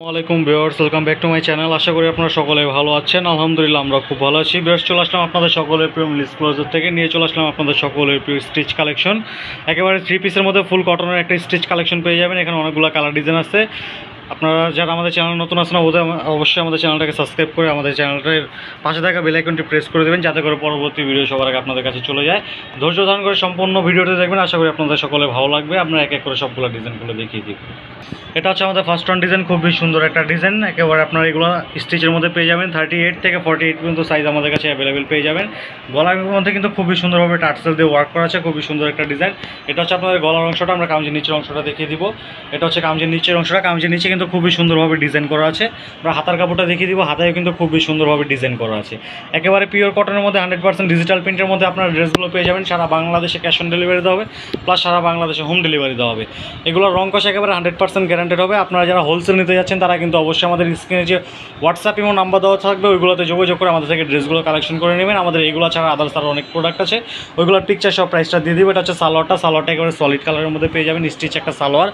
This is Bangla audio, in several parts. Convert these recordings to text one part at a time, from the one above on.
আসসালামাইকুম viewers, welcome back to my channel. আশা করি আপনারা সকলে ভালো আছেন। আলহামদুলিল্লাহ আমরা খুব ভালো আছি। ভিউয়ার্স, চলে আসলাম আপনাদের সকলের প্রিয় মিলিস ক্লোজার থেকে নিয়ে চলে আসলাম আপনাদের সকলের প্রিয় স্টিচ কালেকশন। একেবারে 3 পিসের মধ্যে ফুল কটনের একটা স্টিচ কালেকশন পেয়ে যাবেন। এখানে অনেকগুলো কালার ডিজাইন আছে। আপনারা যারা আমাদের চ্যানেল নতুন আছেন ওদের অবশ্যই আমাদের চ্যানেলটাকে সাবস্ক্রাইব করে আমাদের চ্যানেলটার পাশে থাকা বেল আইকনটি প্রেস করে দেবেন, যাতে করে পরবর্তী ভিডিও সবার আগে আপনাদের কাছে চলে যায়। ধৈর্য ধারণ করে সম্পূর্ণ ভিডিওটি দেখবেন, আশা করি আপনাদের সকলে ভালো লাগবে। আপনারা এক এক করে সবগুলো ডিজাইনগুলো দেখিয়ে দিব। এটা হচ্ছে আমাদের ফার্স্ট ওয়ান ডিজাইন, খুবই সুন্দর একটা ডিজাইন। একেবারে আপনারা এগুলো স্টিচের মধ্যে পেয়ে যাবেন। 38 থেকে 48 পর্যন্ত সাইজ আমাদের কাছে অ্যাভেলেবেল পেয়ে যাবেন। গলার মধ্যে কিন্তু খুবই সুন্দরভাবে টার্সেল দিয়ে ওয়ার্ক করা আছে, খুবই সুন্দর একটা ডিজাইন। এটা হচ্ছে আপনাদের গলার অংশটা, আমরা কামিজের নিচের অংশটা দেখিয়ে দিব। এটা হচ্ছে কামিজের নিচের অংশটা, কামিজের নিচে কিন্তু খুবই সুন্দরভাবে ডিজাইন করা আছে। আমরা হাতার কাপড়টা দেখিয়ে দিব, হাতায় কিন্তু খুবই সুন্দরভাবে ডিজাইন করা আছে। একেবারে পিওর কটনের মধ্যে 100% ডিজিটাল প্রিন্টের মধ্যে আপনার ড্রেসগুলো পেয়ে যাবেন। সারা বাংলাদেশে ক্যাশ অন ডেলিভারি দেওয়া হবে, প্লাস সারা বাংলাদেশে হোম ডেলিভারি দেওয়া হবে। এগুলো রং কষ একেবারে 100% গ্যারান্টেড হবে। আপনারা যারা হোলসেল নিতে যাচ্ছেন তারা কিন্তু অবশ্যই আমাদের স্ক্রিনে যে হোয়াটসঅ্যাপ এবং নাম্বার দেওয়া থাকবে ওইগুলোতে যোগাযোগ করে আমাদের থেকে ড্রেসগুলো কালেকশন করে নেবেন। আমাদের এইগুলো ছাড়া আদার্স আরও অনেক প্রোডাক্ট আছে, ওইগুলোর পিকচার সব প্রাইসটা দিয়ে দিব। এটা হচ্ছে সালোয়ারটা একেবারে সলিড কালারের মধ্যে পেয়ে যাবেন, স্টিচ একটা সালোয়ার।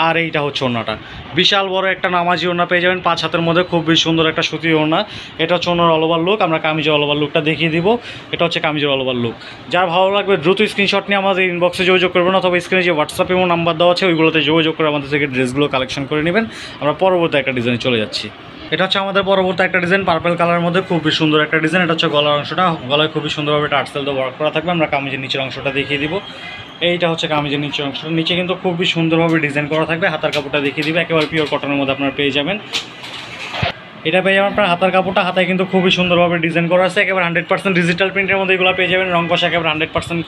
আর এইটা হচ্ছে ওড়নাটা, বিশাল বড় একটা নামাজি ওড়না পেয়ে যাবেন, 5 হাতের মধ্যে খুবই সুন্দর একটা সুতি ওড়না। এটা হচ্ছে ওড়নার অল ওভার লুক। আমরা কামিজের অল ওভার লুকটা দেখিয়ে দিব। এটা হচ্ছে কামিজের অল ওভার লুক। যার ভালো লাগবে দ্রুত স্ক্রিনশট নিয়ে আমাদের ইনবক্সে যোগাযোগ করবেন, অথবা স্ক্রিনে যে হোয়াটসঅ্যাপ এবং নাম্বার দেওয়া আছে ওইগুলোতে যোগাযোগ করে আমাদের থেকে ড্রেসগুলো কালেকশন করে নেবেন। আমরা পরবর্তী একটা ডিজাইনে চলে যাচ্ছি। এটা হচ্ছে আমাদের পরবর্তী একটা ডিজাইন, পার্পল কালারের মধ্যে খুবই সুন্দর একটা ডিজাইন। এটা হচ্ছে গলার অংশটা, গলায় খুবই সুন্দরভাবে টার্সেল দিয়ে ওয়ার্ক করা থাকবে। আমরা কামিজের নিচের অংশটা দেখিয়ে দিব। এইটা হচ্ছে কামিজের নিচের অংশটা, নিচে কিন্তু খুবই সুন্দরভাবে ডিজাইন করা থাকবে। হাতার কাপড়টা দেখিয়ে দিবে, একেবারে পিওর কটনের মধ্যে আপনারা পেয়ে যাবেন। এটা পেয়ে যাবেন আপনার হাতার কাপড়টা, হাতায় কিন্তু খুবই সুন্দরভাবে ডিজাইন করা আছে। একেবারে 100% ডিজিটাল প্রিন্টের মধ্যে এগুলো পেয়ে যাবেন। রং কষা একেবারে 100%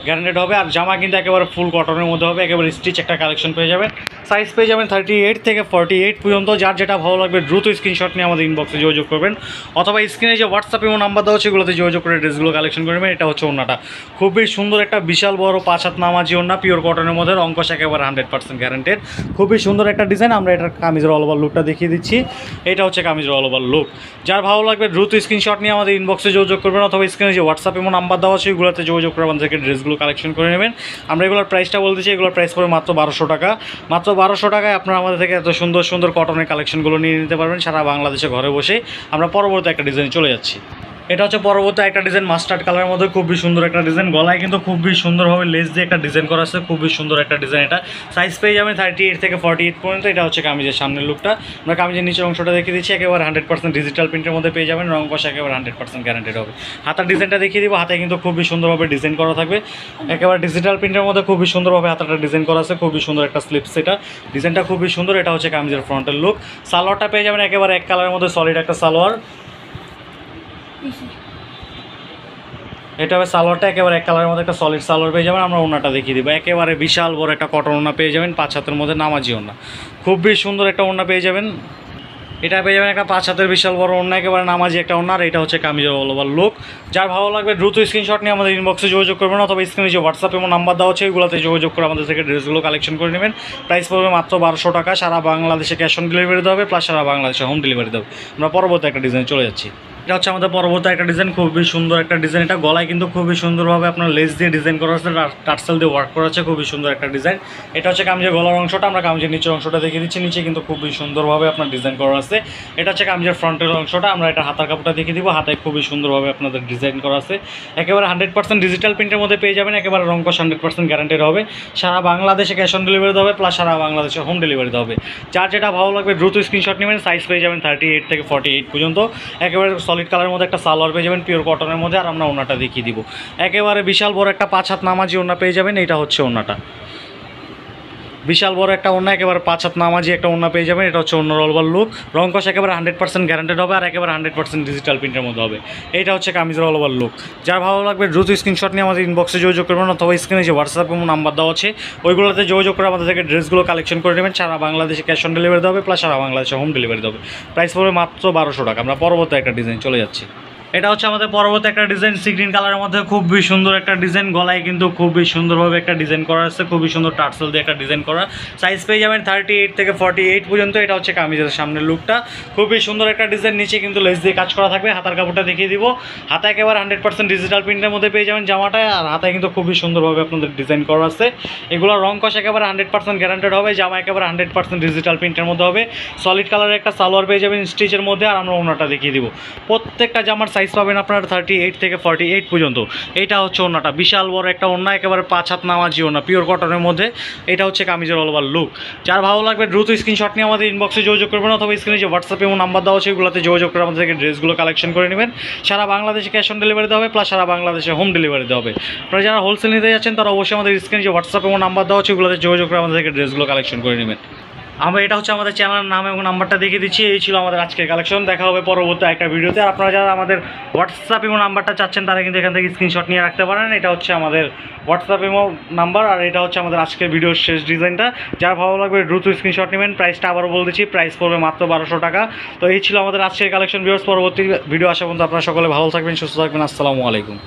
গ্যারান্টেড হবে। আর জামা কিন্তু একেবারে ফুল কটনের মধ্যে হবে, একেবারে স্টিচ একটা কালেকশন পেয়ে যাবেন। সাইজ পেয়ে যাবেন 38 থেকে 48 পর্যন্ত। যার যেটা ভালো লাগবে দ্রুত স্ক্রিনশট নিয়ে আমাদের ইনবক্সে যোগাযোগ করবেন, অথবা স্ক্রিনে যে হোয়াটসঅ্যাপ এবং নাম্বার দেওয়া হচ্ছে এগুলোতে যোগাযোগ করে ড্রেসগুলো কালেকশন করবেন। এটা হচ্ছে ওড়নাটা, খুবই সুন্দর একটা বিশাল বড় 5 হাত নামাজি ওড়না, পিওর কটনের মধ্যে, রং কষা একেবারে 100% গ্যারান্টেড। খুবই সুন্দর একটা ডিজাইন। আমরা এটার কামিজের অল ওভার লুকটা দেখিয়ে দিচ্ছি। এটা হচ্ছে কামিজের অল ওভার লুক। যার ভালো লাগবে দ্রুত স্ক্রিনশট নিয়ে আমাদের ইনবক্সে যোগাযোগ করবেন, অথবা স্ক্রিনে যে হোয়াটসঅ্যাপ এবং নাম্বার দেওয়া আছে ওইগুলোতে যোগাযোগ করে আমাদের থেকে ড্রেসগুলো কালেকশন করে নেবেন। আমরা এগুলোর প্রাইসটা বলতেছি, এগুলোর প্রাইস পড়বে মাত্র 1200 টাকা। মাত্র 1200 টাকায় আপনারা আমাদের থেকে এত সুন্দর সুন্দর কটনের কালেকশনগুলো নিয়ে নিতে পারবেন সারা বাংলাদেশে ঘরে বসে। আমরা পরবর্তী একটা ডিজাইন চলে যাচ্ছি। এটা হচ্ছে পরবর্তী একটা ডিজাইন, মাস্টার্ড কালারের মধ্যে খুবই সুন্দর একটা ডিজাইন। গলায় কিন্তু খুবই সুন্দরভাবে লেস দিয়ে একটা ডিজাইন করা আছে, খুবই সুন্দর একটা ডিজাইন। এটা সাইজ পেয়ে যাবেন 38 থেকে 48 পর্যন্ত। এটা হচ্ছে কামিজের সামনের লুকটা। আমরা কামিজের নিচের অংশটা দেখিয়ে দিচ্ছি, একেবারে 100% ডিজিটাল প্রিন্টের মধ্যে পেয়ে যাবেন। রং কষা একেবারে 100% গ্যারান্টেড হবে। হাতার ডিজাইনটা দেখিয়ে দিব, হাতে কিন্তু খুবই সুন্দরভাবে ডিজাইন করা থাকবে, একেবারে ডিজিটাল প্রিন্টের মধ্যে খুবই সুন্দরভাবে হাতাটা ডিজাইন করা আছে, খুবই সুন্দর একটা স্লিপস। এটা ডিজাইনটা খুবই সুন্দর। এটা হচ্ছে কামিজের ফ্রন্টের লুক। সালোয়ারটা পেয়ে যাবেন একেবারে এক কালারের মধ্যে সলিড একটা সালোয়ার। এটা হবে সালোয়ারটা, একেবারে এক কালারের মধ্যে একটা সলিড সালোয়ার পেয়ে যাবেন। আমরা ওড়নাটা দেখিয়ে দিব, একেবারে বিশাল বড় একটা কটন ওড়না পেয়ে যাবেন, 5 হাতের মধ্যে নামাজি ওড়না, খুবই সুন্দর একটা ওড়না পেয়ে যাবেন। এটা পেয়ে যাবেন একটা 5 হাতের বিশাল বড় ওড়না, একেবারে নামাজি একটা ওড়না। আর এটা হচ্ছে কামিজের অল ওভার লুক। যার ভালো লাগবে দ্রুত স্ক্রিনশট নিয়ে আমাদের ইনবক্সে যোগাযোগ করবেন, অথবা স্ক্রিনে যে হোয়াটসঅ্যাপ এবং নাম্বার দেওয়া আছে ওইগুলোতে যোগাযোগ করে আমাদের থেকে ড্রেসগুলো কালেকশন করে নেবেন। প্রাইস পড়বে মাত্র 1200 টাকা। সারা বাংলাদেশে ক্যাশ অন ডেলিভারি দেওয়া হবে, প্লাস সারা বাংলাদেশে হোম ডেলিভারি দেওয়া হবে। আমরা পরবর্তী একটা ডিজাইন চলে যাচ্ছি। এটা হচ্ছে আমাদের পরবর্তী একটা ডিজাইন, খুবই সুন্দর একটা ডিজাইন। এটা গলায় কিন্তু খুবই সুন্দরভাবে আপনার লেস দিয়ে ডিজাইন করা আছে, টার্সেল দিয়ে ওয়ার্ক করা আছে, খুবই সুন্দর একটা ডিজাইন। এটা হচ্ছে কামিজের গলার অংশটা। আমরা কামিজের নিচের অংশটা দেখিয়ে দিচ্ছি, নিচে কিন্তু খুবই সুন্দরভাবে আপনার ডিজাইন করা আছে। এটা হচ্ছে কামিজের ফ্রন্টের অংশটা। আমরা এটা হাতার কাপড়টা দেখিয়ে দিব, হাতায় খুবই সুন্দরভাবে আপনাদের ডিজাইন করা আছে। একেবারে 100% ডিজিটাল প্রিন্টের মধ্যে পেয়ে যাবেন, একেবারে রং কষ 100% গ্যারান্টেড হবে। সারা বাংলাদেশে ক্যাশ অন ডেলিভারি দেওয়া হবে, প্লাস সারা বাংলাদেশে হোম ডেলিভারি দেওয়া হবে। যার যেটা ভালো লাগবে দ্রুত স্ক্রিনশট নেবেন। সাইজ পেয়ে যাবেন 38 থেকে 48 পর্যন্ত। একেবারে সলিড কালারের মধ্যে একটা সালোয়ার পেয়ে যাবেন, পিওর কটনের মধ্যে। আর আমরা ওড়নাটা দেখিয়ে দিব, একেবারে বিশাল বড় একটা 5 হাত নামাজি ওড়না পেয়ে যাবেন। এটা হচ্ছে ওড়নাটা, বিশাল বড় একটা ওড়না, একেবারে 5 হাত নামাজি একটা ওড়না পেয়ে যাবেন। এটা হচ্ছে ওড়নার অল ওভার লুক। রং কষ একেবারে 100% গ্যারান্টেড হবে, আর একেবারে 100% ডিজিটাল প্রিন্টের মধ্যে হবে। এইটা হচ্ছে কামিজের অল ওভার লুক। যার ভালো লাগবে দ্রুত স্ক্রিনশট নিয়ে আমাদের ইনবক্সে যোগাযোগ করবেন, অথবা স্ক্রিনে যে হোয়াটসঅ্যাপ এবং নাম্বার দেওয়া আছে ওইগুলোতে যোগাযোগ করে আমাদের থেকে ড্রেসগুলো কালেকশন করে নেবেন। সারা বাংলাদেশে ক্যাশ অন ডেলিভারি দেওয়া হবে, প্লাস সারা বাংলাদেশে হোম ডেলিভারি দেওয়া হবে। প্রাইস পড়বে মাত্র 1200 টাকা। আমরা পরবর্তী একটা ডিজাইন চলে যাচ্ছি। এটা হচ্ছে আমাদের পরবর্তী একটা ডিজাইন সি গ্রিন কালারের মধ্যে খুবই সুন্দর একটা ডিজাইন, গলায় কিন্তু খুবই সুন্দরভাবে একটা ডিজাইন করা আছে, খুবই সুন্দর টার্সেল দিয়ে একটা ডিজাইন করা। সাইজ পেয়ে যাবেন 38 থেকে 48 পর্যন্ত। এটা হচ্ছে কামিজের সামনের লুকটা, খুবই সুন্দর একটা ডিজাইন, নিচে কিন্তু লেস দিয়ে কাজ করা থাকবে। হাতার কাপড়টা দেখিয়ে দিব, হাতায় একেবারে 100% ডিজিটাল প্রিন্টের মধ্যে পেয়ে যাবেন জামাটায়, আর হাতায় কিন্তু খুবই সুন্দরভাবে আপনাদের ডিজাইন করা আছে। এগুলো রং কষ একেবারে 100% গ্যারান্টেড হবে, জামা একেবারে 100% ডিজিটাল প্রিন্টের মধ্যে হবে। সলিড কালারের একটা সালোয়ার পেয়ে যাবেন স্টিচের মধ্যে, আর আমরা ওনাটা দেখিয়ে দিব। প্রত্যেকটা জামার সাইজ পাবেন আপনারা 38 থেকে 48 পর্যন্ত। এইটা হচ্ছে ওনাটা, বিশাল বড় একটা ওনা, একেবারে 5 হাত নামাজি ওনা, পিওর কটনের মধ্যে। এটা হচ্ছে কামিজের অল ওভার লুক। যার ভালো লাগবে দ্রুত স্ক্রিনশট নিয়ে আমাদের ইনবক্সে যোগাযোগ করবেন, অথবা স্ক্রিনে যে হোয়াটসঅ্যাপে এবং নাম্বার দেওয়া আছে এগুলোতে যোগাযোগ করে আমাদের থেকে ড্রেসগুলো কালেকশন করে নেবেন। সারা বাংলাদেশে ক্যাশ অন ডেলিভারি দেওয়া হবে, প্লাস সারা বাংলাদেশে হোম ডেলিভারি দেওয়া হবে। আপনারা যারা হোলসেল নিতে যাচ্ছেন তারা অবশ্যই আমাদের স্ক্রিনে যে হোয়াটসঅ্যাপ এবং নাম্বার দেওয়া আছে এগুলোতে যোগাযোগ করে আমাদের থেকে ড্রেসগুলো কালেকশন করে নেবেন। আমরা এটা হচ্ছে আমাদের চ্যানেলের নাম এবং নাম্বারটা দেখিয়ে দিচ্ছি। এই ছিল আমাদের আজকের কালেকশন, দেখা হবে পরবর্তী একটা ভিডিওতে। আর আপনারা যারা আমাদের হোয়াটসঅ্যাপ এবং নাম্বারটা চাচ্ছেন তারা কিন্তু এখান থেকে স্ক্রিনশট নিয়ে রাখতে পারেন। এটা হচ্ছে আমাদের হোয়াটসঅ্যাপ এবং নাম্বার, আর এটা হচ্ছে আমাদের আজকের ভিডিওর শেষ ডিজাইনটা। যার ভালো লাগবে দ্রুত স্ক্রিনশট নেবেন। প্রাইসটা আবারও বলে দিচ্ছি, প্রাইস পড়বে মাত্র 1200 টাকা। তো এই ছিল আমাদের আজকের কালেকশন ভিউয়ার্স। পরবর্তী ভিডিও আসা পর্যন্ত আপনারা সকলে ভালো থাকবেন, সুস্থ থাকবেন। আসসালামু আলাইকুম।